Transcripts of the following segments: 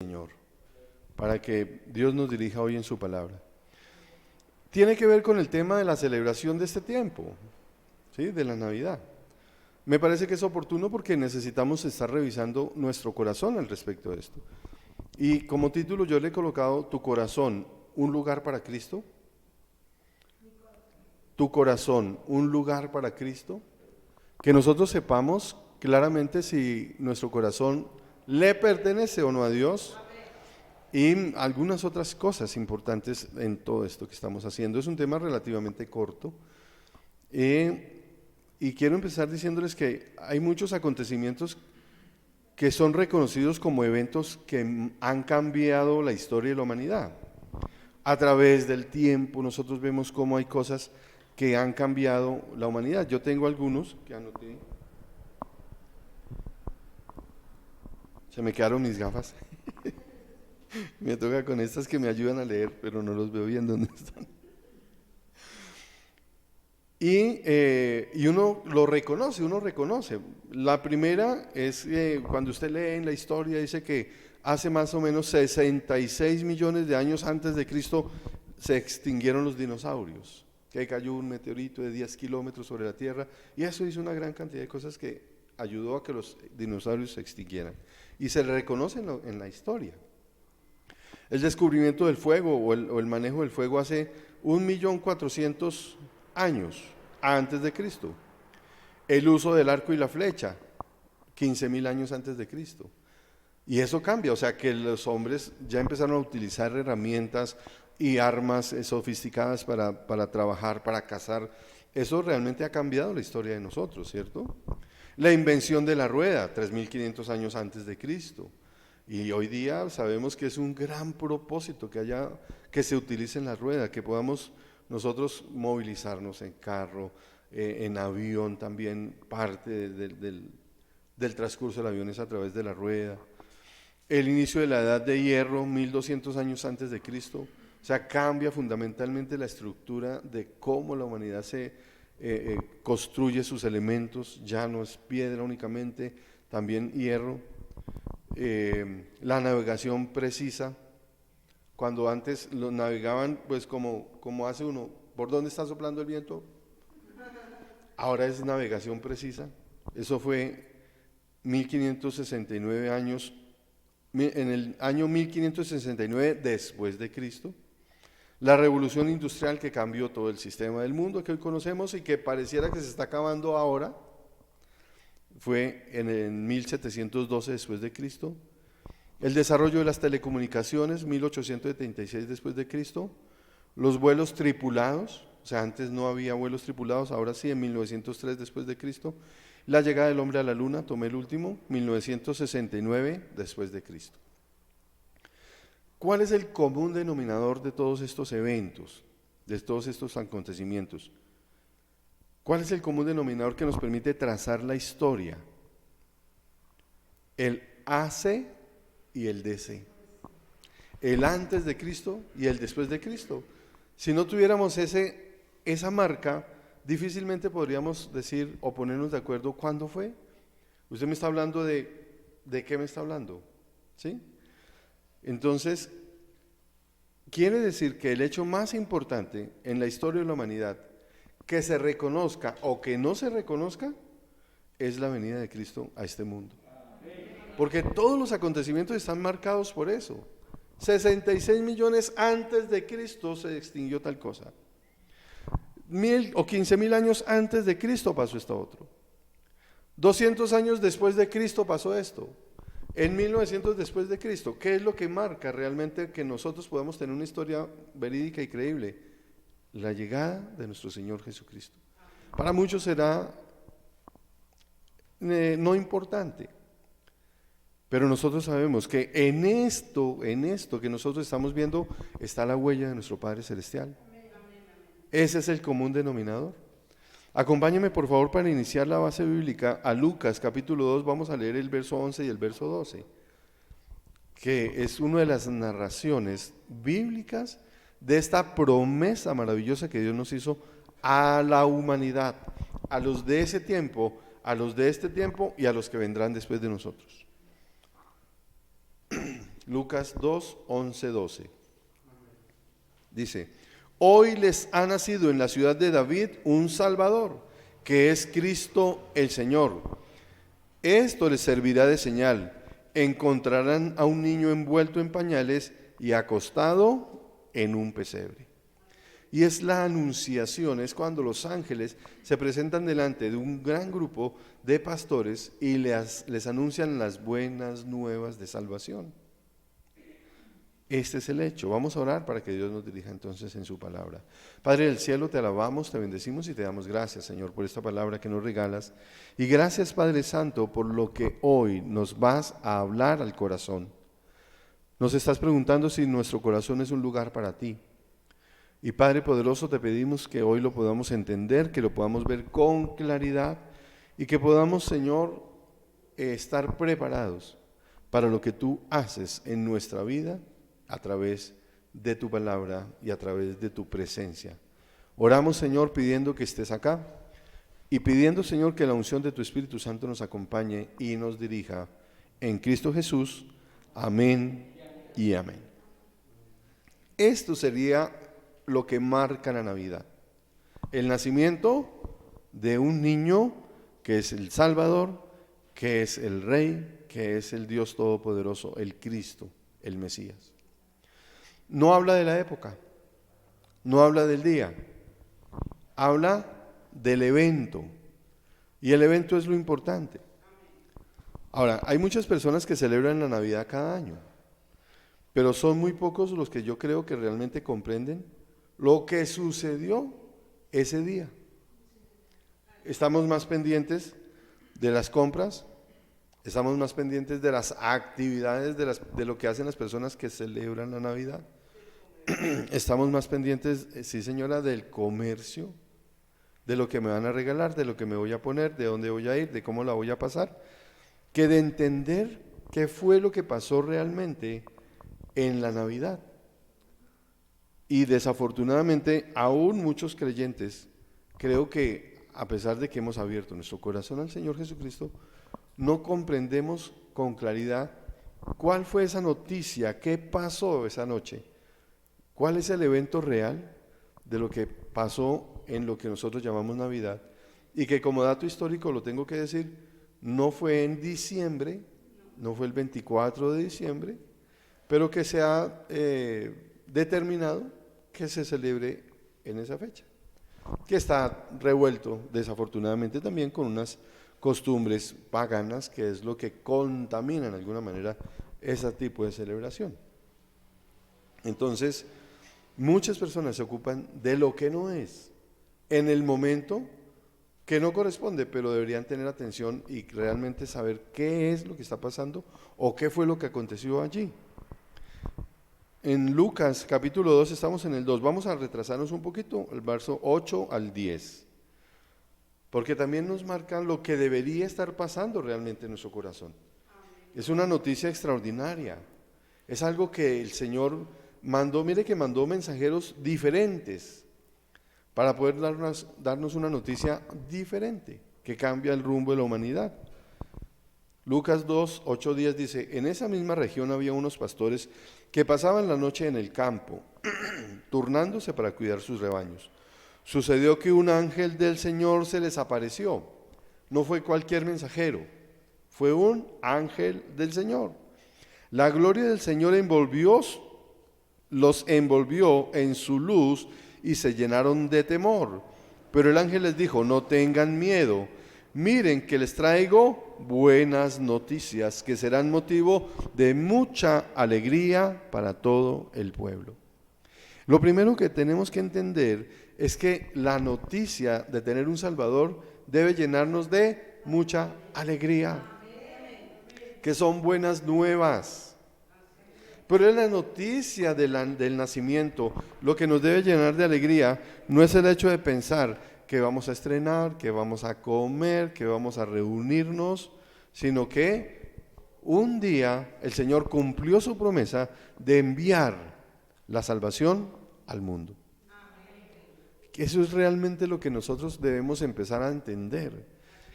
Señor, para que Dios nos dirija hoy en su palabra. Tiene que ver con el tema de la celebración de este tiempo, ¿sí? De la Navidad. Me parece que es oportuno porque necesitamos estar revisando nuestro corazón al respecto de esto. Y como título yo le he colocado Tu corazón, un lugar para Cristo. Tu corazón, un lugar para Cristo. Que nosotros sepamos claramente si nuestro corazón le pertenece o no a Dios. Y algunas otras cosas importantes en todo esto que estamos haciendo. Es un tema relativamente corto. Y quiero empezar diciéndoles que hay muchos acontecimientos que son reconocidos como eventos que han cambiado la historia de la humanidad. A través del tiempo nosotros vemos cómo hay cosas que han cambiado la humanidad. Yo tengo algunos que anoté. Se me quedaron mis gafas. Me toca con estas que me ayudan a leer, pero no los veo bien dónde están. Y uno lo reconoce, uno reconoce. La primera es cuando usted lee en la historia, dice que hace más o menos 66 millones de años antes de Cristo se extinguieron los dinosaurios, que cayó un meteorito de 10 kilómetros sobre la Tierra, y eso hizo una gran cantidad de cosas que ayudó a que los dinosaurios se extinguieran. Y se le reconoce en la historia. El descubrimiento del fuego o el manejo del fuego hace 1.400.000 años antes de Cristo. El uso del arco y la flecha, 15.000 años antes de Cristo. Y eso cambia, o sea que los hombres ya empezaron a utilizar herramientas y armas sofisticadas para trabajar, para cazar. Eso realmente ha cambiado la historia de nosotros, ¿cierto? La invención de la rueda, 3.500 años antes de Cristo. Y hoy día sabemos que es un gran propósito que se utilice en la rueda, que podamos nosotros movilizarnos en carro, en avión también, parte del transcurso del avión es a través de la rueda. El inicio de la edad de hierro, 1.200 años antes de Cristo, o sea, cambia fundamentalmente la estructura de cómo la humanidad construye sus elementos, ya no es piedra únicamente, también hierro. La navegación precisa, cuando antes lo navegaban pues como hace uno, ¿por dónde está soplando el viento? Ahora es navegación precisa. Eso fue 1569 años, en el año 1569 después de Cristo. La revolución industrial que cambió todo el sistema del mundo que hoy conocemos y que pareciera que se está acabando ahora, fue en el 1712 después de Cristo. El desarrollo de las telecomunicaciones, 1876 después de Cristo. Los vuelos tripulados, o sea, antes no había vuelos tripulados, ahora sí, en 1903 después de Cristo. La llegada del hombre a la luna, tomé el último, 1969 después de Cristo. ¿Cuál es el común denominador de todos estos eventos, de todos estos acontecimientos? ¿Cuál es el común denominador que nos permite trazar la historia? El AC y el DC. El antes de Cristo y el después de Cristo. Si no tuviéramos esa marca, difícilmente podríamos decir o ponernos de acuerdo cuándo fue. Usted me está hablando ¿de qué me está hablando? ¿Sí? Entonces, quiere decir que el hecho más importante en la historia de la humanidad, que se reconozca o que no se reconozca, es la venida de Cristo a este mundo. Porque todos los acontecimientos están marcados por eso. 66 millones antes de Cristo se extinguió tal cosa. 1.000 o 15.000 años antes de Cristo pasó esto otro. 200 años después de Cristo pasó esto. En 1900 después de Cristo, ¿qué es lo que marca realmente que nosotros podamos tener una historia verídica y creíble? La llegada de nuestro Señor Jesucristo. Para muchos será no importante, pero nosotros sabemos que en esto que nosotros estamos viendo está la huella de nuestro Padre Celestial. Ese es el común denominador. Acompáñeme por favor para iniciar la base bíblica a Lucas capítulo 2, vamos a leer el verso 11 y el verso 12, que es una de las narraciones bíblicas de esta promesa maravillosa que Dios nos hizo a la humanidad, a los de ese tiempo, a los de este tiempo y a los que vendrán después de nosotros. Lucas 2, 11, 12. Dice, hoy les ha nacido en la ciudad de David un Salvador, que es Cristo el Señor. Esto les servirá de señal. Encontrarán a un niño envuelto en pañales y acostado en un pesebre. Y es la anunciación, es cuando los ángeles se presentan delante de un gran grupo de pastores y les anuncian las buenas nuevas de salvación. Este es el hecho. Vamos a orar para que Dios nos dirija entonces en su palabra. Padre del cielo, te alabamos, te bendecimos y te damos gracias, Señor, por esta palabra que nos regalas. Y gracias, Padre Santo, por lo que hoy nos vas a hablar al corazón. Nos estás preguntando si nuestro corazón es un lugar para ti. Y Padre poderoso, te pedimos que hoy lo podamos entender, que lo podamos ver con claridad y que podamos, Señor, estar preparados para lo que tú haces en nuestra vida a través de tu palabra y a través de tu presencia. Oramos, Señor, pidiendo que estés acá y pidiendo, Señor, que la unción de tu Espíritu Santo nos acompañe y nos dirija en Cristo Jesús. Amén y amén. Esto sería lo que marca la Navidad: el nacimiento de un niño que es el Salvador, que es el Rey, que es el Dios Todopoderoso, el Cristo, el Mesías. No habla de la época, no habla del día, habla del evento, y el evento es lo importante. Ahora, hay muchas personas que celebran la Navidad cada año, pero son muy pocos los que yo creo que realmente comprenden lo que sucedió ese día. Estamos más pendientes de las compras, estamos más pendientes de las actividades, de lo que hacen las personas que celebran la Navidad. Estamos más pendientes, sí señora, del comercio, de lo que me van a regalar, de lo que me voy a poner, de dónde voy a ir, de cómo la voy a pasar, que de entender qué fue lo que pasó realmente en la Navidad. Y desafortunadamente, aún muchos creyentes, creo que a pesar de que hemos abierto nuestro corazón al Señor Jesucristo, no comprendemos con claridad cuál fue esa noticia, qué pasó esa noche, cuál es el evento real de lo que pasó en lo que nosotros llamamos Navidad, y que como dato histórico lo tengo que decir, no fue en diciembre, no fue el 24 de diciembre, pero que se ha determinado que se celebre en esa fecha, que está revuelto desafortunadamente también con unas costumbres paganas, que es lo que contamina de alguna manera ese tipo de celebración. Entonces, muchas personas se ocupan de lo que no es, en el momento que no corresponde, pero deberían tener atención y realmente saber qué es lo que está pasando o qué fue lo que aconteció allí. En Lucas capítulo 2, estamos en el 2, vamos a retrasarnos un poquito, el verso 8 al 10, porque también nos marcan lo que debería estar pasando realmente en nuestro corazón. Es una noticia extraordinaria, es algo que el Señor mandó, mire que mandó mensajeros diferentes para poder darnos una noticia diferente que cambia el rumbo de la humanidad. Lucas 2, 8, 10 dice, en esa misma región había unos pastores que pasaban la noche en el campo, turnándose para cuidar sus rebaños. Sucedió que un ángel del Señor se les apareció. No fue cualquier mensajero, fue un ángel del Señor. La gloria del Señor los envolvió en su luz y se llenaron de temor. Pero el ángel les dijo, no tengan miedo. Miren que les traigo buenas noticias que serán motivo de mucha alegría para todo el pueblo. Lo primero que tenemos que entender es que la noticia de tener un Salvador debe llenarnos de mucha alegría, que son buenas nuevas. Pero es la noticia del nacimiento lo que nos debe llenar de alegría, no es el hecho de pensar que vamos a estrenar, que vamos a comer, que vamos a reunirnos, sino que un día el Señor cumplió su promesa de enviar la salvación al mundo. Eso es realmente lo que nosotros debemos empezar a entender,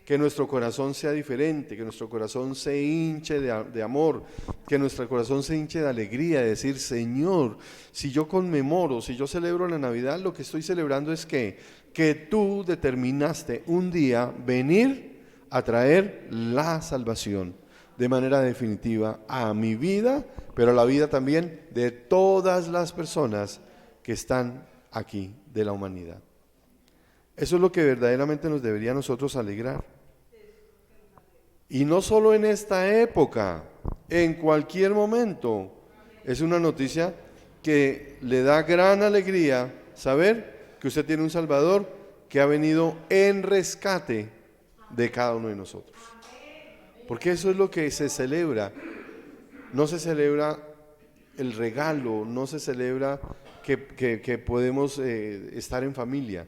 que nuestro corazón sea diferente, que nuestro corazón se hinche de amor, que nuestro corazón se hinche de alegría, de decir, Señor, si yo conmemoro, si yo celebro la Navidad, lo que estoy celebrando es que tú determinaste un día venir a traer la salvación de manera definitiva a mi vida, pero a la vida también de todas las personas que están aquí de la humanidad. Eso es lo que verdaderamente nos debería a nosotros alegrar. Y no solo en esta época, en cualquier momento. Es una noticia que le da gran alegría saber que usted tiene un Salvador que ha venido en rescate de cada uno de nosotros. Porque eso es lo que se celebra. No se celebra el regalo, no se celebra que podemos estar en familia.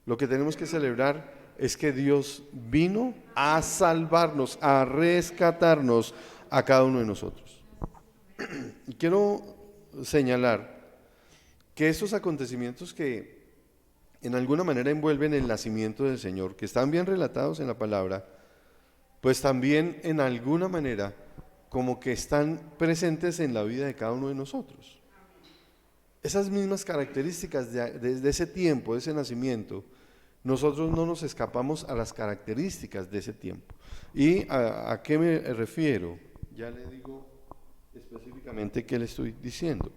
Lo que tenemos que celebrar es que Dios vino a salvarnos, a rescatarnos a cada uno de nosotros. Y quiero señalar que estos acontecimientos que en alguna manera envuelven el nacimiento del Señor, que están bien relatados en la palabra, pues también en alguna manera como que están presentes en la vida de cada uno de nosotros. Esas mismas características de ese tiempo, de ese nacimiento, nosotros no nos escapamos a las características de ese tiempo. ¿Y a qué me refiero? Ya le digo específicamente qué le estoy diciendo.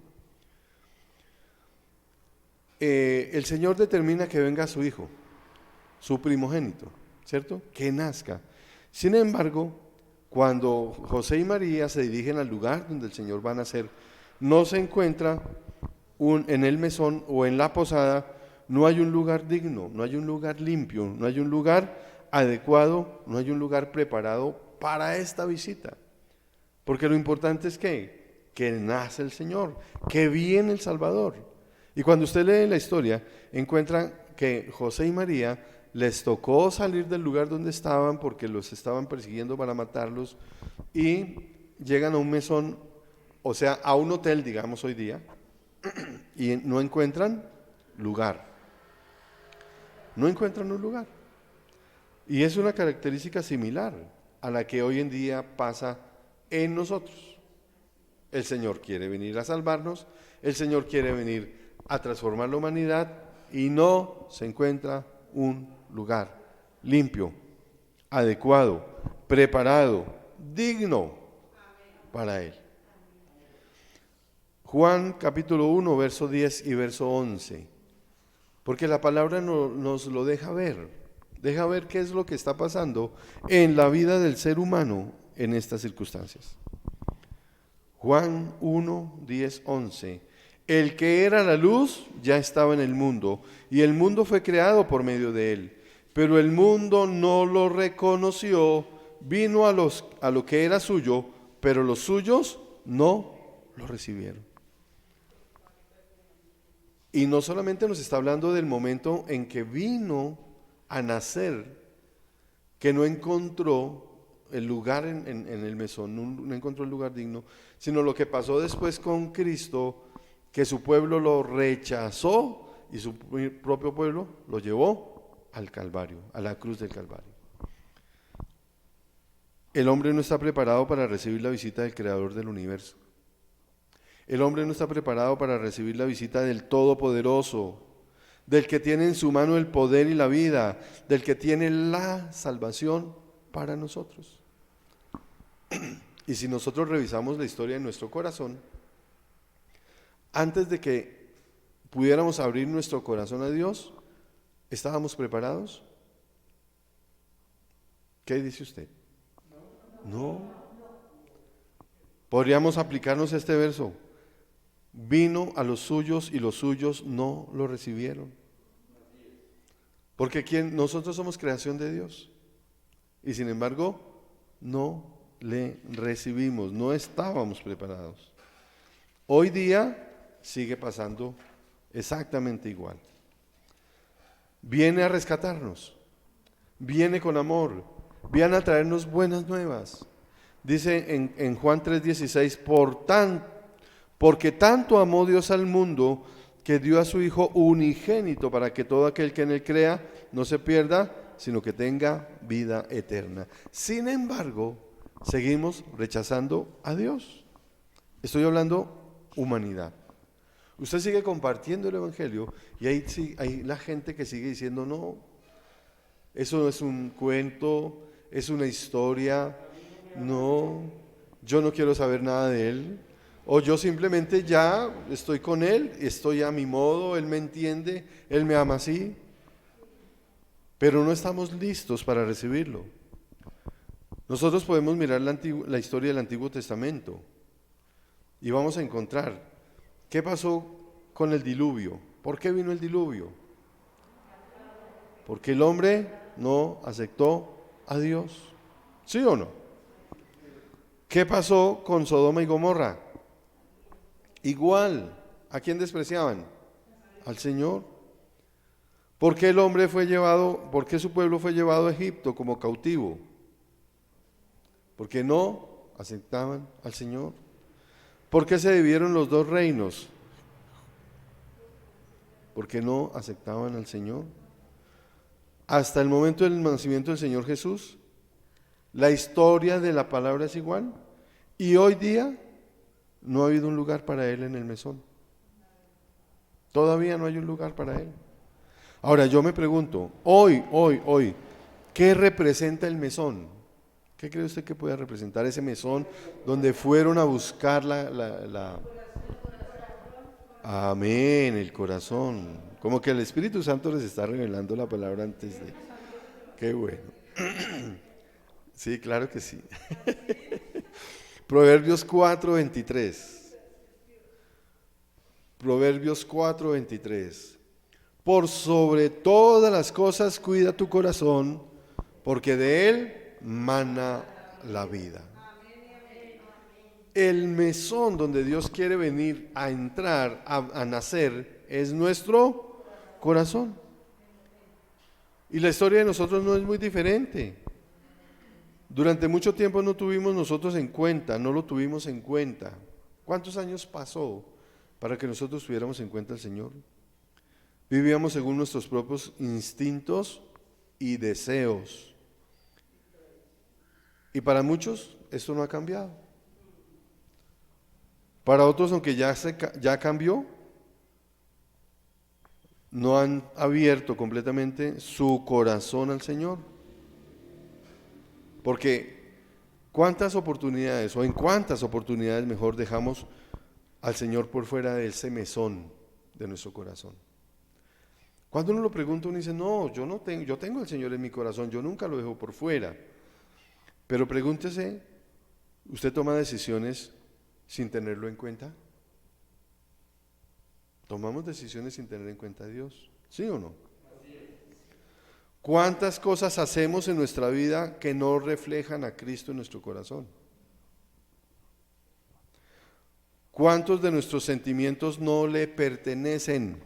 El Señor determina que venga su Hijo, su primogénito, ¿cierto? Que nazca. Sin embargo, cuando José y María se dirigen al lugar donde el Señor va a nacer, no se encuentra en el mesón o en la posada, no hay un lugar digno, no hay un lugar limpio, no hay un lugar adecuado, no hay un lugar preparado para esta visita. Porque lo importante es que nace el Señor, que viene el Salvador. Y cuando usted lee la historia, encuentra que José y María les tocó salir del lugar donde estaban porque los estaban persiguiendo para matarlos y llegan a un mesón, o sea, a un hotel, digamos hoy día, y no encuentran lugar. No encuentran un lugar. Y es una característica similar a la que hoy en día pasa en nosotros. El Señor quiere venir a salvarnos, el Señor quiere venir a transformar la humanidad y no se encuentra un lugar limpio, adecuado, preparado, digno para Él. Juan capítulo 1, verso 10 y verso 11, porque la palabra nos lo deja ver qué es lo que está pasando en la vida del ser humano en estas circunstancias. Juan 1, 10, 11. El que era la luz ya estaba en el mundo, y el mundo fue creado por medio de él, pero el mundo no lo reconoció. Vino a lo que era suyo, pero los suyos no lo recibieron. Y no solamente nos está hablando del momento en que vino a nacer, que no encontró el lugar en el mesón, no encontró el lugar digno, sino lo que pasó después con Cristo, que su pueblo lo rechazó y su propio pueblo lo llevó al Calvario, a la cruz del Calvario. El hombre no está preparado para recibir la visita del Creador del universo. El hombre no está preparado para recibir la visita del Todopoderoso, del que tiene en su mano el poder y la vida, del que tiene la salvación para nosotros. Y si nosotros revisamos la historia de nuestro corazón, antes de que pudiéramos abrir nuestro corazón a Dios, ¿estábamos preparados? ¿Qué dice usted? No. Podríamos aplicarnos este verso. Vino a los suyos y los suyos no lo recibieron. Porque nosotros somos creación de Dios. Y sin embargo, no le recibimos, no estábamos preparados. Hoy día sigue pasando exactamente igual. Viene a rescatarnos, viene con amor, viene a traernos buenas nuevas. Dice en Juan 3:16, porque tanto amó Dios al mundo que dio a su Hijo unigénito para que todo aquel que en él crea no se pierda, sino que tenga vida eterna. Sin embargo, seguimos rechazando a Dios. Estoy hablando humanidad. Usted sigue compartiendo el Evangelio y hay la gente que sigue diciendo, no, eso es un cuento, es una historia, no, yo no quiero saber nada de él. O yo simplemente ya estoy con él, estoy a mi modo, él me entiende, él me ama así. Pero no estamos listos para recibirlo. Nosotros podemos mirar la historia del Antiguo Testamento y vamos a encontrar qué pasó con el diluvio. ¿Por qué vino el diluvio? Porque el hombre no aceptó a Dios. ¿Sí o no? ¿Qué pasó con Sodoma y Gomorra? Igual. ¿A quién despreciaban? Al Señor. ¿Por qué por qué su pueblo fue llevado a Egipto como cautivo? Porque no aceptaban al Señor. ¿Por qué se dividieron los dos reinos? Porque no aceptaban al Señor. Hasta el momento del nacimiento del Señor Jesús, la historia de la palabra es igual. Y hoy día no ha habido un lugar para Él en el mesón. Todavía no hay un lugar para Él. Ahora yo me pregunto, hoy, ¿qué representa el mesón? ¿Qué cree usted que puede representar ese mesón donde fueron a buscar Amén, el corazón? Como que el Espíritu Santo les está revelando la palabra antes de... Qué bueno. Sí, claro que sí. Proverbios 4:23. Proverbios 4:23. Por sobre todas las cosas cuida tu corazón, porque de él mana la vida. El mesón donde Dios quiere venir a entrar, a nacer, es nuestro corazón. Y la historia de nosotros no es muy diferente. Durante mucho tiempo no tuvimos nosotros en cuenta, no lo tuvimos en cuenta. ¿Cuántos años pasó para que nosotros tuviéramos en cuenta al Señor? Vivíamos según nuestros propios instintos y deseos. Y para muchos esto no ha cambiado. Para otros, aunque ya cambió, no han abierto completamente su corazón al Señor. Porque ¿cuántas oportunidades o en cuántas oportunidades mejor dejamos al Señor por fuera de ese mesón de nuestro corazón? Cuando uno lo pregunta, uno dice, no, yo tengo al Señor en mi corazón, yo nunca lo dejo por fuera. Pero pregúntese, ¿usted toma decisiones sin tenerlo en cuenta? ¿Tomamos decisiones sin tener en cuenta a Dios? ¿Sí o no? ¿Cuántas cosas hacemos en nuestra vida que no reflejan a Cristo en nuestro corazón? ¿Cuántos de nuestros sentimientos no le pertenecen?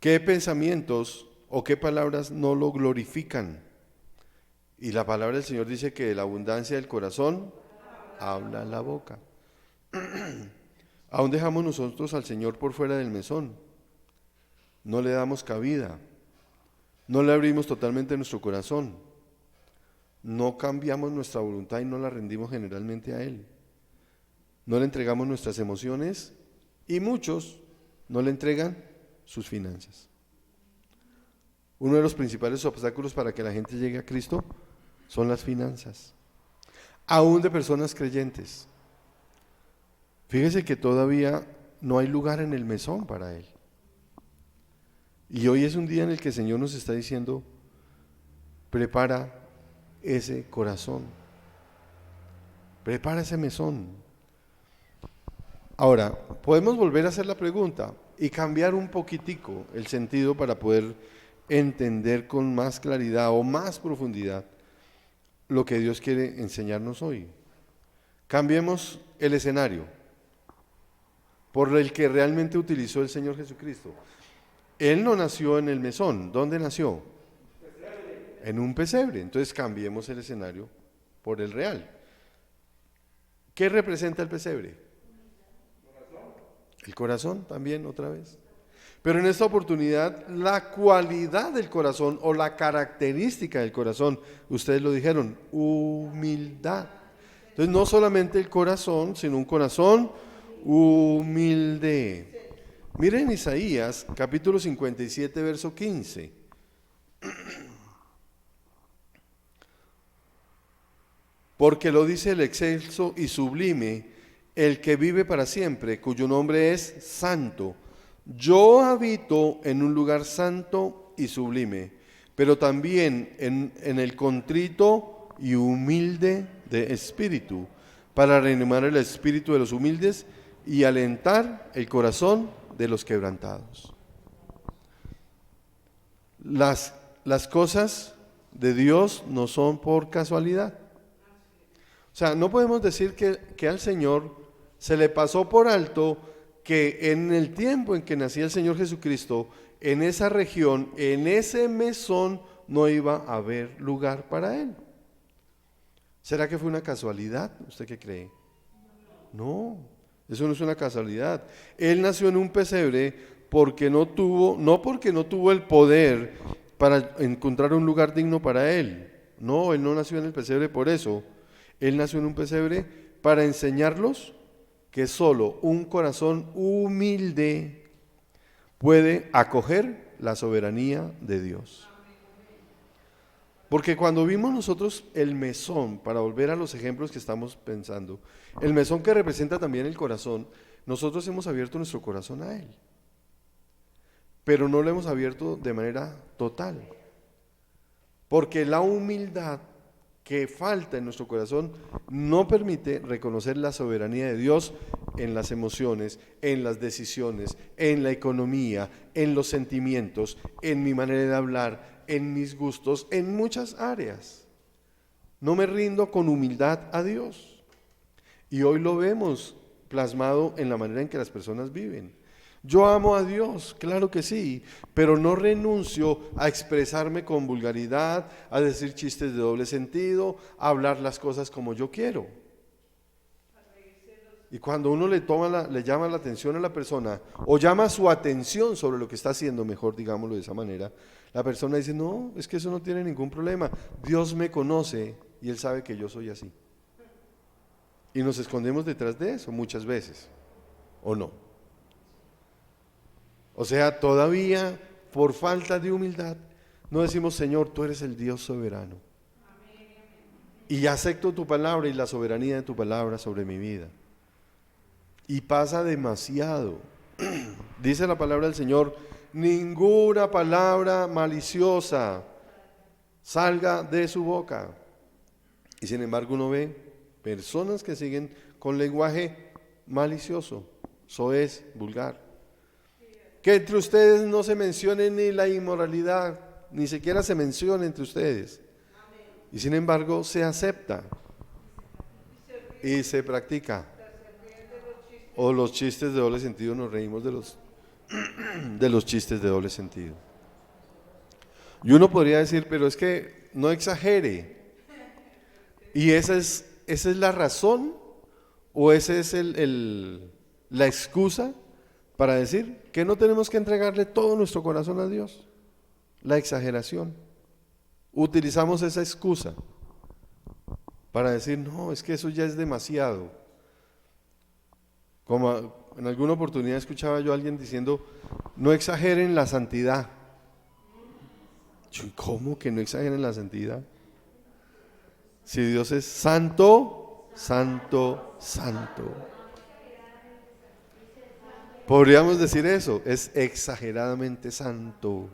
¿Qué pensamientos o qué palabras no lo glorifican? Y la palabra del Señor dice que de la abundancia del corazón habla la boca. ¿Aún dejamos nosotros al Señor por fuera del mesón? No le damos cabida. No le abrimos totalmente nuestro corazón. No cambiamos nuestra voluntad y no la rendimos generalmente a Él. No le entregamos nuestras emociones y muchos no le entregan sus finanzas. Uno de los principales obstáculos para que la gente llegue a Cristo son las finanzas, aún de personas creyentes. Fíjese que todavía no hay lugar en el mesón para Él. Y hoy es un día en el que el Señor nos está diciendo, prepara ese corazón, prepara ese mesón. Ahora, podemos volver a hacer la pregunta y cambiar un poquitico el sentido para poder entender con más claridad o más profundidad lo que Dios quiere enseñarnos hoy. Cambiemos el escenario por el que realmente utilizó el Señor Jesucristo. Él no nació en el mesón. ¿Dónde nació? En un pesebre. Entonces cambiemos el escenario por el real. ¿Qué representa el pesebre? El corazón también, otra vez. Pero en esta oportunidad, la cualidad del corazón o la característica del corazón, ustedes lo dijeron, humildad. Entonces, no solamente el corazón, sino un corazón humilde. Miren Isaías, capítulo 57, verso 15. Porque lo dice el excelso y sublime, el que vive para siempre, cuyo nombre es Santo. Yo habito en un lugar santo y sublime, pero también en el contrito y humilde de espíritu, para reanimar el espíritu de los humildes y alentar el corazón de los quebrantados. Las cosas de Dios no son por casualidad. O sea, no podemos decir que al Señor se le pasó por alto que en el tiempo en que nacía el Señor Jesucristo, en esa región, en ese mesón, no iba a haber lugar para Él. ¿Será que fue una casualidad? ¿Usted qué cree? No, eso no es una casualidad. Él nació en un pesebre no porque no tuvo el poder para encontrar un lugar digno para Él. No, Él no nació en el pesebre por eso. Él nació en un pesebre para enseñarlos que solo un corazón humilde puede acoger la soberanía de Dios. Porque cuando vimos nosotros el mesón, para volver a los ejemplos que estamos pensando, el mesón que representa también el corazón, nosotros hemos abierto nuestro corazón a Él, pero no lo hemos abierto de manera total, porque la humildad que falta en nuestro corazón no permite reconocer la soberanía de Dios en las emociones, en las decisiones, en la economía, en los sentimientos, en mi manera de hablar, en mis gustos, en muchas áreas. No me rindo con humildad a Dios. Y hoy lo vemos plasmado en la manera en que las personas viven. Yo amo a Dios, claro que sí, pero no renuncio a expresarme con vulgaridad, a decir chistes de doble sentido, a hablar las cosas como yo quiero. Y cuando uno le llama la atención a la persona, o llama su atención sobre lo que está haciendo, mejor digámoslo de esa manera, la persona dice, no, es que eso no tiene ningún problema, Dios me conoce y Él sabe que yo soy así. Y nos escondemos detrás de eso muchas veces, ¿o no? O sea, todavía por falta de humildad no decimos, Señor, tú eres el Dios soberano. Y acepto tu palabra y la soberanía de tu palabra sobre mi vida. Y pasa demasiado. Dice la palabra del Señor, ninguna palabra maliciosa salga de su boca. Y sin embargo uno ve personas que siguen con lenguaje malicioso, soez, vulgar. Que entre ustedes no se mencione ni la inmoralidad, ni siquiera se menciona entre ustedes. Y sin embargo se acepta y se practica. O los chistes de doble sentido, nos reímos de los chistes de doble sentido. Y uno podría decir, pero es que no exagere. Y esa es la razón, o esa es la excusa para decir que no tenemos que entregarle todo nuestro corazón a Dios. La exageración. Utilizamos esa excusa para decir, no, es que eso ya es demasiado. Como en alguna oportunidad escuchaba yo a alguien diciendo, no exageren la santidad. ¿Cómo que no exageren la santidad? Si Dios es santo, santo, santo. Podríamos decir eso, es exageradamente santo.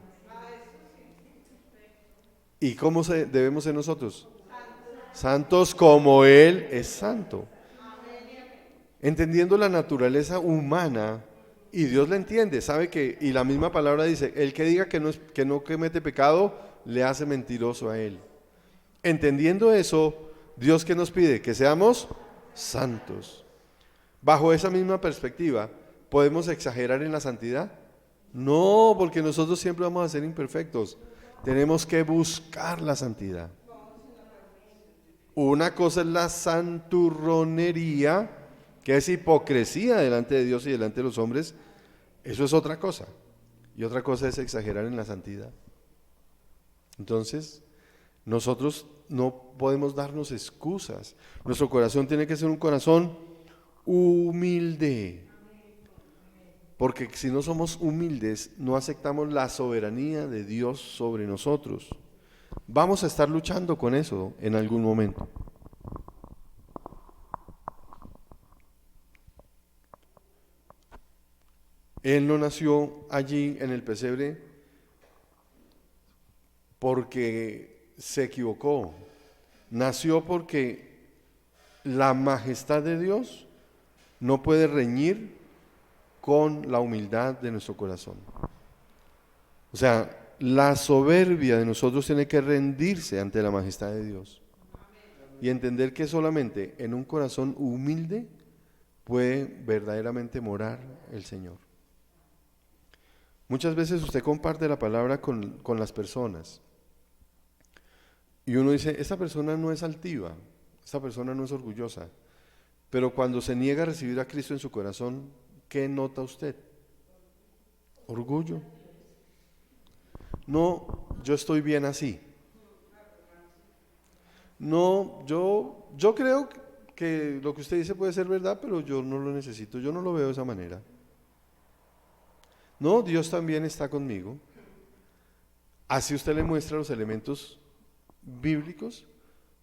¿Y cómo debemos ser nosotros? Santos como Él es santo. Entendiendo la naturaleza humana, y Dios la entiende, sabe que, y la misma palabra dice, el que diga que no comete pecado, le hace mentiroso a Él. Entendiendo eso, Dios ¿qué nos pide? Que seamos santos. Bajo esa misma perspectiva, ¿podemos exagerar en la santidad? No, porque nosotros siempre vamos a ser imperfectos. Tenemos que buscar la santidad. Una cosa es la santurronería, que es hipocresía delante de Dios y delante de los hombres. Eso es otra cosa. y otra cosa es exagerar en la santidad. Entonces, nosotros no podemos darnos excusas. Nuestro corazón tiene que ser un corazón humilde. Porque si no somos humildes, no aceptamos la soberanía de Dios sobre nosotros. Vamos a estar luchando con eso en algún momento. Él no nació allí en el pesebre porque se equivocó. Nació porque la majestad de Dios no puede reñir con la humildad de nuestro corazón. O sea, la soberbia de nosotros tiene que rendirse ante la majestad de Dios y entender que solamente en un corazón humilde puede verdaderamente morar el Señor. Muchas veces usted comparte la palabra con las personas y uno dice, esta persona no es altiva, esta persona no es orgullosa, pero cuando se niega a recibir a Cristo en su corazón, ¿qué nota usted? Orgullo. No, yo estoy bien así. No, yo creo que lo que usted dice puede ser verdad, pero yo no lo necesito, yo no lo veo de esa manera. No, Dios también está conmigo. Así usted le muestra los elementos bíblicos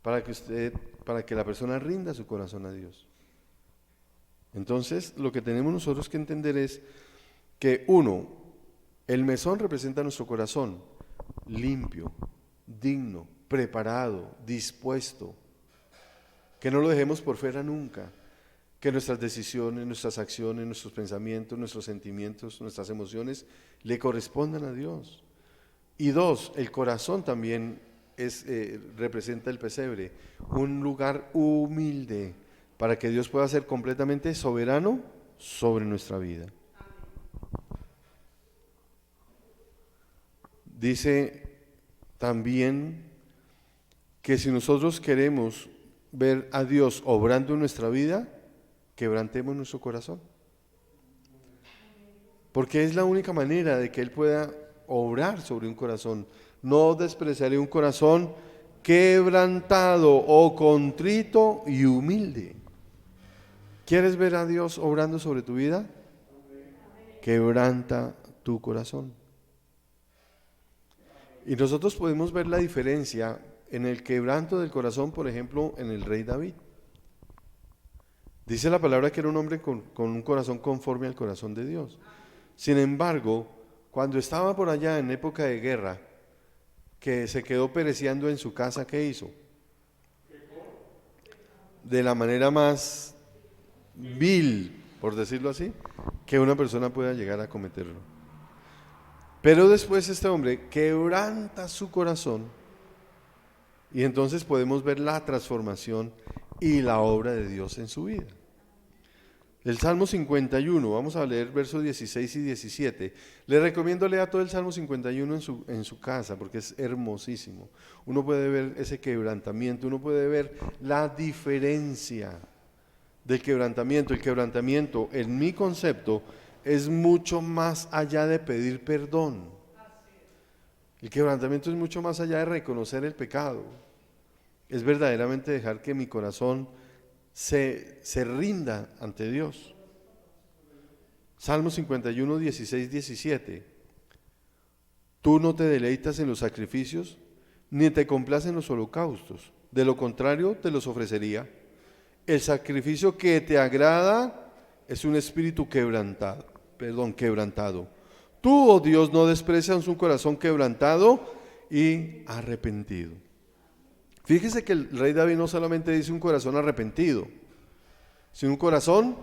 para que la persona rinda su corazón a Dios. Entonces, lo que tenemos nosotros que entender es que uno, el mesón representa nuestro corazón limpio, digno, preparado, dispuesto, que no lo dejemos por fuera nunca, que nuestras decisiones, nuestras acciones, nuestros pensamientos, nuestros sentimientos, nuestras emociones le correspondan a Dios. Y dos, el corazón también representa el pesebre, un lugar humilde para que Dios pueda ser completamente soberano sobre nuestra vida. Dice también que si nosotros queremos ver a Dios obrando en nuestra vida, quebrantemos nuestro corazón. Porque es la única manera de que Él pueda obrar sobre un corazón. No despreciaré un corazón quebrantado o contrito y humilde. ¿Quieres ver a Dios obrando sobre tu vida? Quebranta tu corazón. Y nosotros podemos ver la diferencia en el quebranto del corazón, por ejemplo, en el rey David. Dice la palabra que era un hombre con un corazón conforme al corazón de Dios. Sin embargo, cuando estaba por allá en época de guerra, que se quedó pereciendo en su casa, ¿qué hizo? De la manera más vil, por decirlo así, que una persona pueda llegar a cometerlo. Pero después este hombre quebranta su corazón y entonces podemos ver la transformación y la obra de Dios en su vida. El Salmo 51, vamos a leer versos 16 y 17. Le recomiendo leer todo el Salmo 51 en su casa porque es hermosísimo. Uno puede ver ese quebrantamiento, uno puede ver la diferencia del quebrantamiento. El quebrantamiento, en mi concepto, es mucho más allá de pedir perdón. El quebrantamiento es mucho más allá de reconocer el pecado. Es verdaderamente dejar que mi corazón se rinda ante Dios. Salmo 51, 16, 17. Tú no te deleitas en los sacrificios, ni te complacen los holocaustos. De lo contrario, te los ofrecería. El sacrificio que te agrada es un espíritu quebrantado. Tú, oh Dios, no desprecias un corazón quebrantado y arrepentido. Fíjese que el rey David no solamente dice un corazón arrepentido, sino un corazón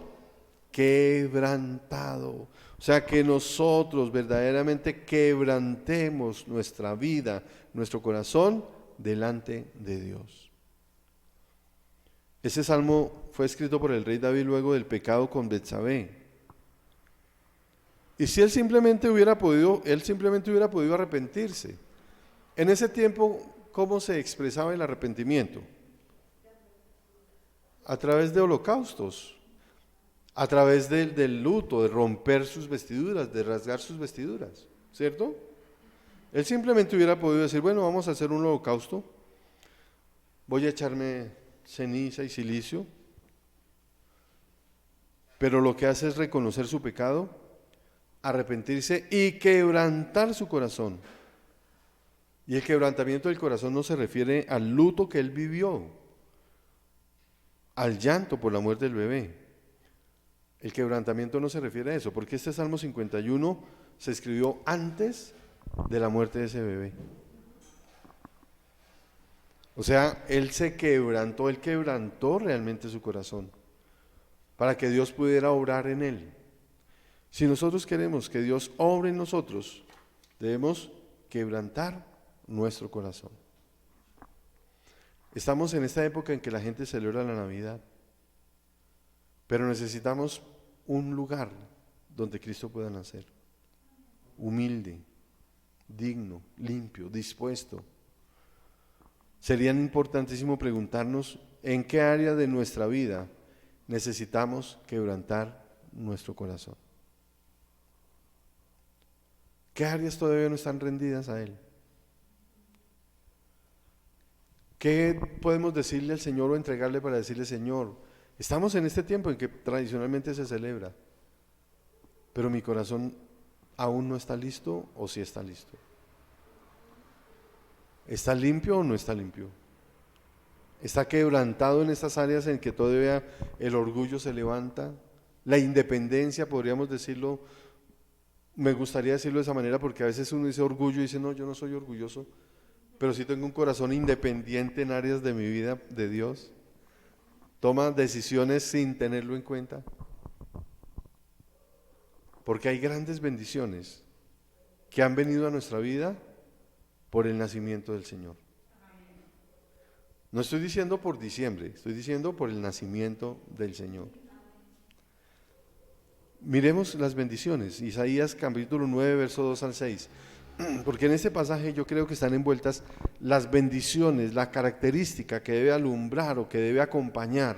quebrantado. O sea, que nosotros verdaderamente quebrantemos nuestra vida, nuestro corazón delante de Dios. Ese salmo fue escrito por el rey David luego del pecado con Betsabé. Y si él simplemente hubiera podido arrepentirse. En ese tiempo, ¿cómo se expresaba el arrepentimiento? A través de holocaustos, a través del luto, de romper sus vestiduras, de rasgar sus vestiduras. ¿cierto? Él simplemente hubiera podido decir, bueno, vamos a hacer un holocausto, voy a echarme ceniza y silicio, pero lo que hace es reconocer su pecado, arrepentirse y quebrantar su corazón. Y el quebrantamiento del corazón no se refiere al luto que él vivió, al llanto por la muerte del bebé. El quebrantamiento no se refiere a eso, porque este Salmo 51 se escribió antes de la muerte de ese bebé. O sea, él quebrantó realmente su corazón para que Dios pudiera obrar en él. Si nosotros queremos que Dios obre en nosotros, debemos quebrantar nuestro corazón. Estamos en esta época en que la gente celebra la Navidad, pero necesitamos un lugar donde Cristo pueda nacer, humilde, digno, limpio, dispuesto. Sería importantísimo preguntarnos en qué área de nuestra vida necesitamos quebrantar nuestro corazón. ¿Qué áreas todavía no están rendidas a Él? ¿Qué podemos decirle al Señor o entregarle para decirle, Señor, estamos en este tiempo en que tradicionalmente se celebra, pero mi corazón aún no está listo o sí está listo? ¿Está limpio o no está limpio? ¿Está quebrantado en estas áreas en que todavía el orgullo se levanta? La independencia, podríamos decirlo, me gustaría decirlo de esa manera porque a veces uno dice orgullo y dice, no, yo no soy orgulloso, pero sí tengo un corazón independiente en áreas de mi vida de Dios. Toma decisiones sin tenerlo en cuenta. Porque hay grandes bendiciones que han venido a nuestra vida por el nacimiento del Señor. No estoy diciendo por diciembre, estoy diciendo por el nacimiento del Señor. Miremos las bendiciones, Isaías capítulo 9, verso 2 al 6, porque en este pasaje yo creo que están envueltas las bendiciones, la característica que debe alumbrar o que debe acompañar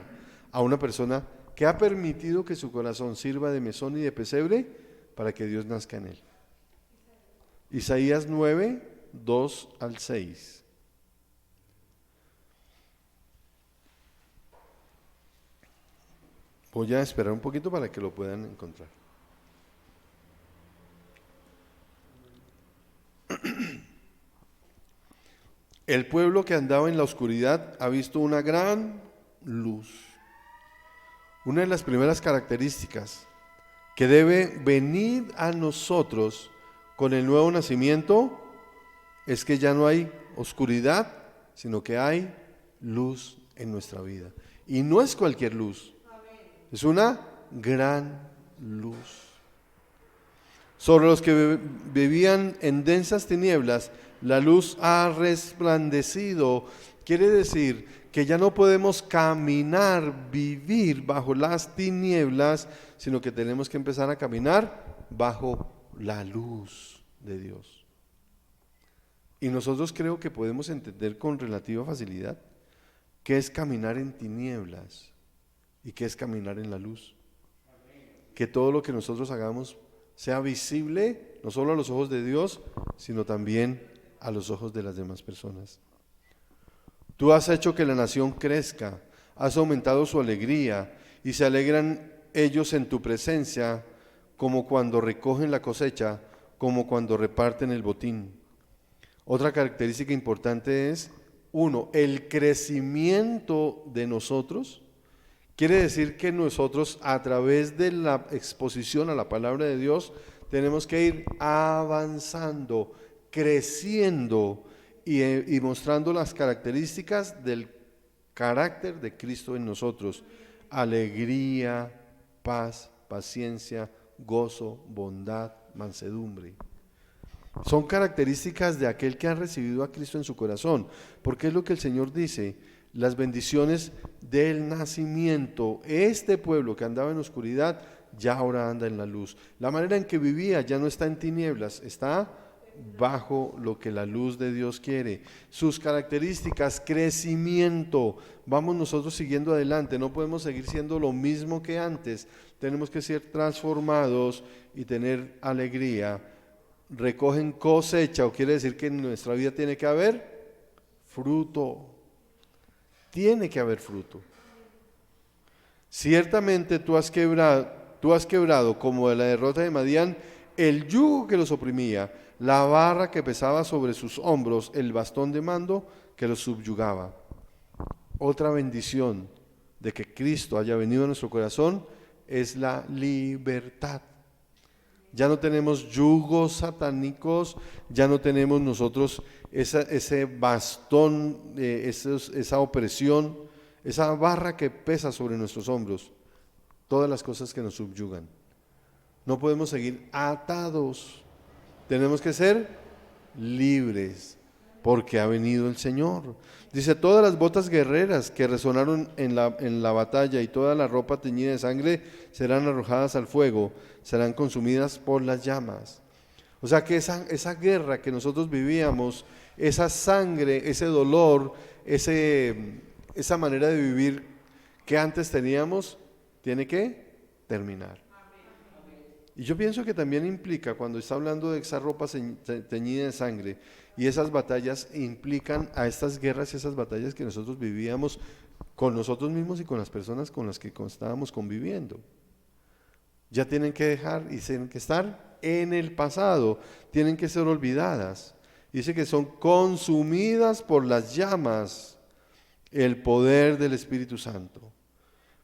a una persona que ha permitido que su corazón sirva de mesón y de pesebre para que Dios nazca en él. Isaías 9, 2 al 6. Voy a esperar un poquito para que lo puedan encontrar. El pueblo que andaba en la oscuridad ha visto una gran luz. Una de las primeras características que debe venir a nosotros con el nuevo nacimiento es que ya no hay oscuridad, sino que hay luz en nuestra vida. Y no es cualquier luz. Es una gran luz. Sobre los que vivían en densas tinieblas, la luz ha resplandecido. Quiere decir que ya no podemos caminar, vivir bajo las tinieblas, sino que tenemos que empezar a caminar bajo la luz de Dios. Y nosotros creo que podemos entender con relativa facilidad qué es caminar en tinieblas y qué es caminar en la luz. Que todo lo que nosotros hagamos sea visible no solo a los ojos de Dios, sino también a los ojos de las demás personas. Tú has hecho que la nación crezca, has aumentado su alegría y se alegran ellos en tu presencia, como cuando recogen la cosecha, como cuando reparten el botín. Otra característica importante es, uno, el crecimiento de nosotros. Quiere decir que nosotros, a través de la exposición a la palabra de Dios, tenemos que ir avanzando, creciendo y mostrando las características del carácter de Cristo en nosotros. Alegría, paz, paciencia, gozo, bondad, mansedumbre. Son características de aquel que ha recibido a Cristo en su corazón, porque es lo que el Señor dice. Las bendiciones del nacimiento. Este pueblo que andaba en oscuridad ya ahora anda en la luz. La manera en que vivía ya no está en tinieblas, está bajo lo que la luz de Dios quiere. Sus características, crecimiento. Vamos nosotros siguiendo adelante, no podemos seguir siendo lo mismo que antes. Tenemos que ser transformados y tener alegría. recogen cosecha, o quiere decir que en nuestra vida tiene que haber fruto. Tiene que haber fruto. Ciertamente tú has quebrado como de la derrota de Madián el yugo que los oprimía, la barra que pesaba sobre sus hombros, el bastón de mando que los subyugaba. Otra bendición de que Cristo haya venido a nuestro corazón es la libertad. Ya no tenemos yugos satánicos, ya no tenemos nosotros ese bastón, esa opresión, esa barra que pesa sobre nuestros hombros, todas las cosas que nos subyugan. No podemos seguir atados, tenemos que ser libres, porque ha venido el Señor. Dice, todas las botas guerreras que resonaron en la batalla y toda la ropa teñida de sangre serán arrojadas al fuego, serán consumidas por las llamas. O sea que esa guerra que nosotros vivíamos, esa sangre, ese dolor, esa manera de vivir que antes teníamos, tiene que terminar. Y yo pienso que también implica, cuando está hablando de esa ropa teñida de sangre, y esas batallas implican a estas guerras y esas batallas que nosotros vivíamos con nosotros mismos y con las personas con las que estábamos conviviendo. Ya tienen que dejar y tienen que estar en el pasado, tienen que ser olvidadas. Dice que son consumidas por las llamas, el poder del Espíritu Santo.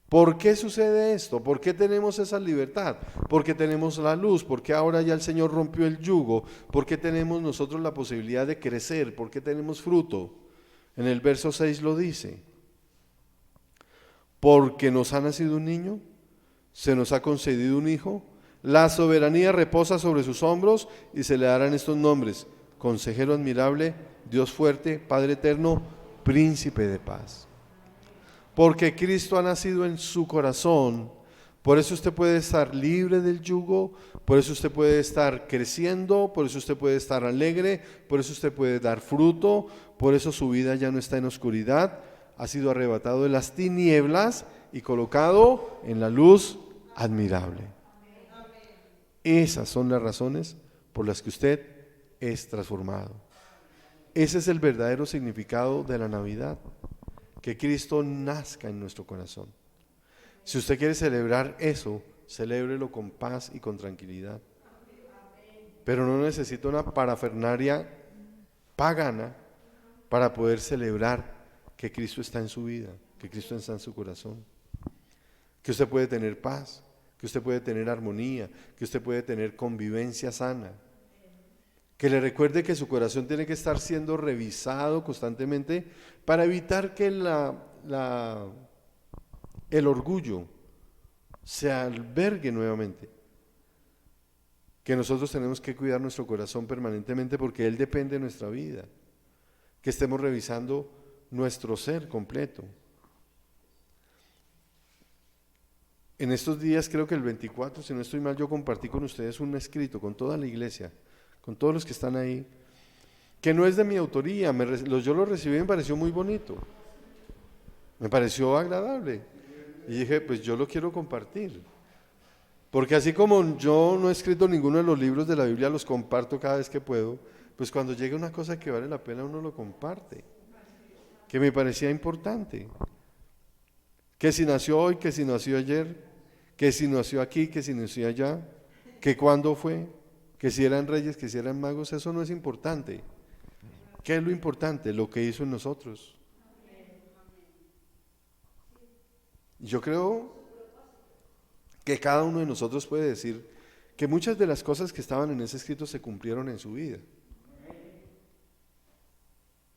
¿Por qué sucede esto? ¿Por qué tenemos esa libertad? Porque tenemos la luz, porque ahora ya el Señor rompió el yugo, porque tenemos nosotros la posibilidad de crecer, porque tenemos fruto. En el verso 6 lo dice, porque nos ha nacido un niño, se nos ha concedido un hijo, la soberanía reposa sobre sus hombros y se le darán estos nombres: Consejero admirable, Dios fuerte, Padre eterno, Príncipe de paz. Porque Cristo ha nacido en su corazón, por eso usted puede estar libre del yugo, por eso usted puede estar creciendo, por eso usted puede estar alegre, por eso usted puede dar fruto, por eso su vida ya no está en oscuridad, ha sido arrebatado de las tinieblas y colocado en la luz admirable. Esas son las razones por las que usted es transformado. Ese es el verdadero significado de la Navidad. Que Cristo nazca en nuestro corazón. Si usted quiere celebrar eso, celébrelo con paz y con tranquilidad. Pero no necesita una parafernalia pagana para poder celebrar que Cristo está en su vida, que Cristo está en su corazón. Que usted puede tener paz, que usted puede tener armonía, que usted puede tener convivencia sana. Que le recuerde que su corazón tiene que estar siendo revisado constantemente para evitar que el orgullo se albergue nuevamente. Que nosotros tenemos que cuidar nuestro corazón permanentemente porque Él depende de nuestra vida. Que estemos revisando nuestro ser completo. En estos días, creo que el 24, si no estoy mal, yo compartí con ustedes un escrito con toda la iglesia, con todos los que están ahí, que no es de mi autoría, yo lo recibí y me pareció muy bonito, me pareció agradable, y dije, pues yo lo quiero compartir, porque así como yo no he escrito ninguno de los libros de la Biblia, los comparto cada vez que puedo, pues cuando llega una cosa que vale la pena uno lo comparte, que me parecía importante, que si nació hoy, que si nació ayer, que si nació aquí, que si nació allá, que cuándo fue, que si eran reyes, que si eran magos, eso no es importante. ¿Qué es lo importante? Lo que hizo en nosotros. Yo creo que cada uno de nosotros puede decir que muchas de las cosas que estaban en ese escrito se cumplieron en su vida.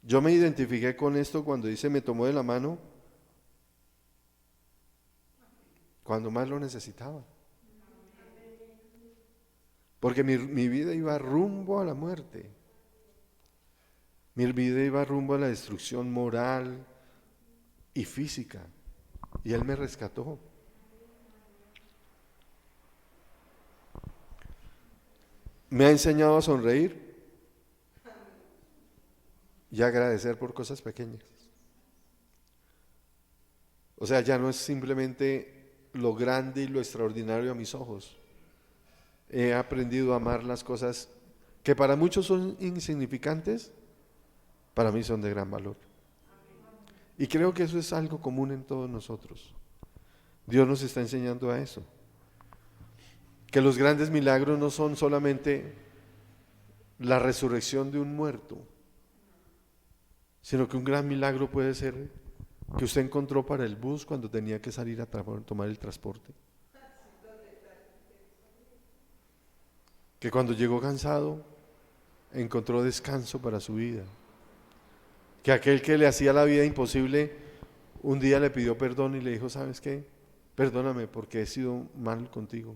Yo me identifiqué con esto cuando dice me tomó de la mano cuando más lo necesitaba. Porque mi vida iba rumbo a la muerte. Mi vida iba rumbo a la destrucción moral y física. Y Él me rescató. Me ha enseñado a sonreír y a agradecer por cosas pequeñas. O sea, ya no es simplemente lo grande y lo extraordinario a mis ojos. He aprendido a amar las cosas que para muchos son insignificantes, para mí son de gran valor. Y creo que eso es algo común en todos nosotros. Dios nos está enseñando a eso. Que los grandes milagros no son solamente la resurrección de un muerto, sino que un gran milagro puede ser que usted encontró para el bus cuando tenía que salir a tomar el transporte. Que cuando llegó cansado, encontró descanso para su vida. Que aquel que le hacía la vida imposible, un día le pidió perdón y le dijo, ¿sabes qué? Perdóname porque he sido mal contigo.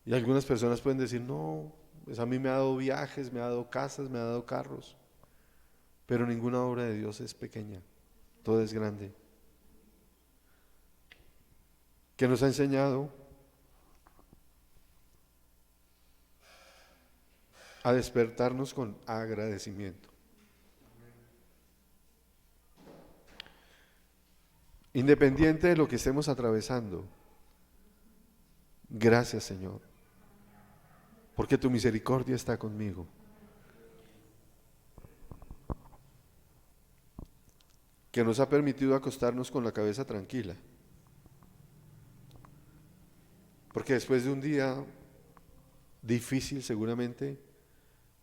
Y algunas personas pueden decir, no, pues a mí me ha dado viajes, me ha dado casas, me ha dado carros. Pero ninguna obra de Dios es pequeña, todo es grande. Que nos ha enseñado a despertarnos con agradecimiento. Independiente de lo que estemos atravesando, gracias Señor, porque tu misericordia está conmigo. Que nos ha permitido acostarnos con la cabeza tranquila. Porque después de un día difícil seguramente,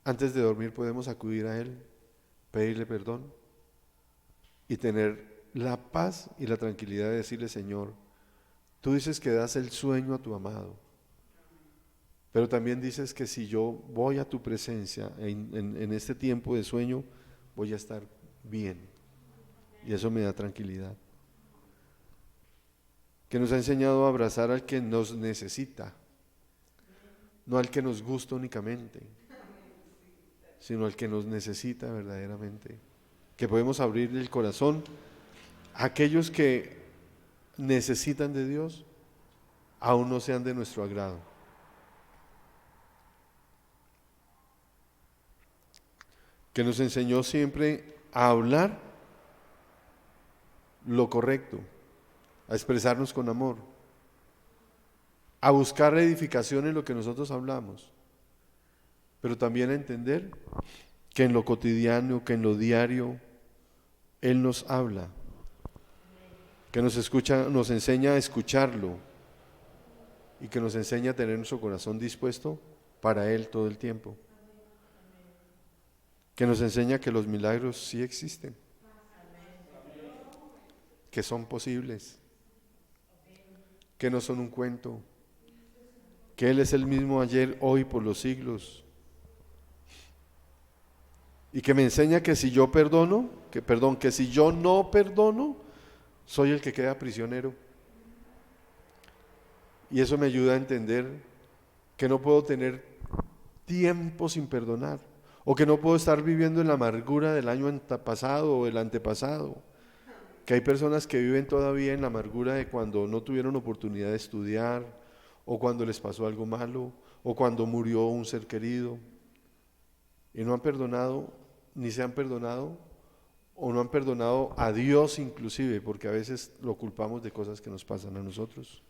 antes de dormir podemos acudir a Él, pedirle perdón y tener la paz y la tranquilidad de decirle, Señor, tú dices que das el sueño a tu amado, pero también dices que si yo voy a tu presencia en este tiempo de sueño, voy a estar bien. Y eso me da tranquilidad. Que nos ha enseñado a abrazar al que nos necesita, no al que nos gusta únicamente, sino al que nos necesita verdaderamente. Que podemos abrir el corazón a aquellos que necesitan de Dios, aún no sean de nuestro agrado. Que nos enseñó siempre a hablar lo correcto, a expresarnos con amor, a buscar edificación en lo que nosotros hablamos, pero también a entender que en lo cotidiano, que en lo diario, Él nos habla, que nos escucha, nos enseña a escucharlo y que nos enseña a tener nuestro corazón dispuesto para Él todo el tiempo, que nos enseña que los milagros sí existen, que son posibles, que no son un cuento, que Él es el mismo ayer, hoy, por los siglos. Y que me enseña que si yo perdono, que si yo no perdono, soy el que queda prisionero. Y eso me ayuda a entender que no puedo tener tiempo sin perdonar, o que no puedo estar viviendo en la amargura del año pasado o el antepasado. Que hay personas que viven todavía en la amargura de cuando no tuvieron oportunidad de estudiar, o cuando les pasó algo malo, o cuando murió un ser querido, y no han perdonado, ni se han perdonado, o no han perdonado a Dios inclusive, porque a veces lo culpamos de cosas que nos pasan a nosotros.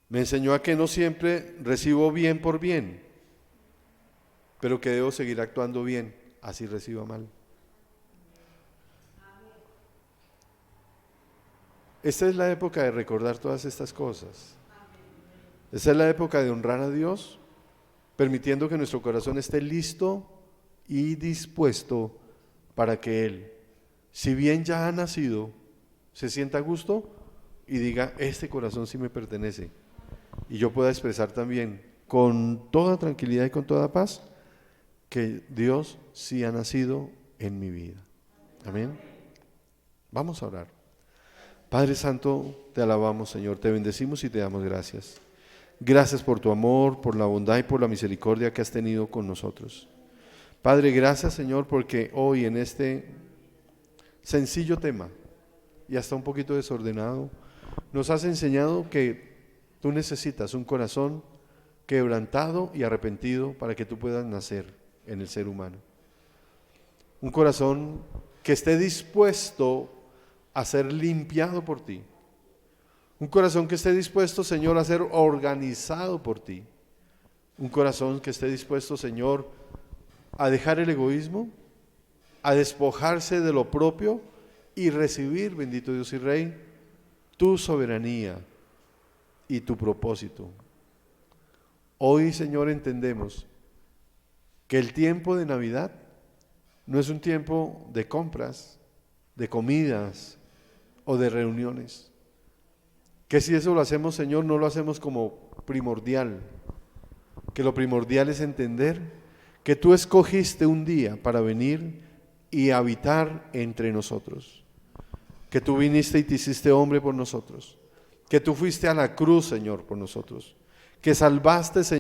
Me enseñó a que no siempre recibo bien por bien, pero que debo seguir actuando bien, así reciba mal. Esta es la época de recordar todas estas cosas. Esta es la época de honrar a Dios, permitiendo que nuestro corazón esté listo y dispuesto para que Él, si bien ya ha nacido, se sienta a gusto y diga, este corazón sí me pertenece. Y yo pueda expresar también con toda tranquilidad y con toda paz que Dios sí ha nacido en mi vida. Amén. Vamos a orar. Padre Santo, te alabamos, Señor, te bendecimos y te damos gracias. Gracias por tu amor, por la bondad y por la misericordia que has tenido con nosotros. Padre, gracias, Señor, porque hoy en este sencillo tema, y hasta un poquito desordenado, nos has enseñado que tú necesitas un corazón quebrantado y arrepentido para que tú puedas nacer en el ser humano. Un corazón que esté dispuesto a ser limpiado por ti. Un corazón que esté dispuesto, Señor, a ser organizado por ti. Un corazón que esté dispuesto, Señor, a dejar el egoísmo, a despojarse de lo propio y recibir, bendito Dios y Rey, tu soberanía y tu propósito. Hoy, Señor, entendemos que el tiempo de Navidad no es un tiempo de compras, de comidas o de reuniones. Que si eso lo hacemos, Señor, no lo hacemos como primordial. Que lo primordial es entender que tú escogiste un día para venir y habitar entre nosotros. Que tú viniste y te hiciste hombre por nosotros. Que tú fuiste a la cruz, Señor, por nosotros. Que salvaste, Señor,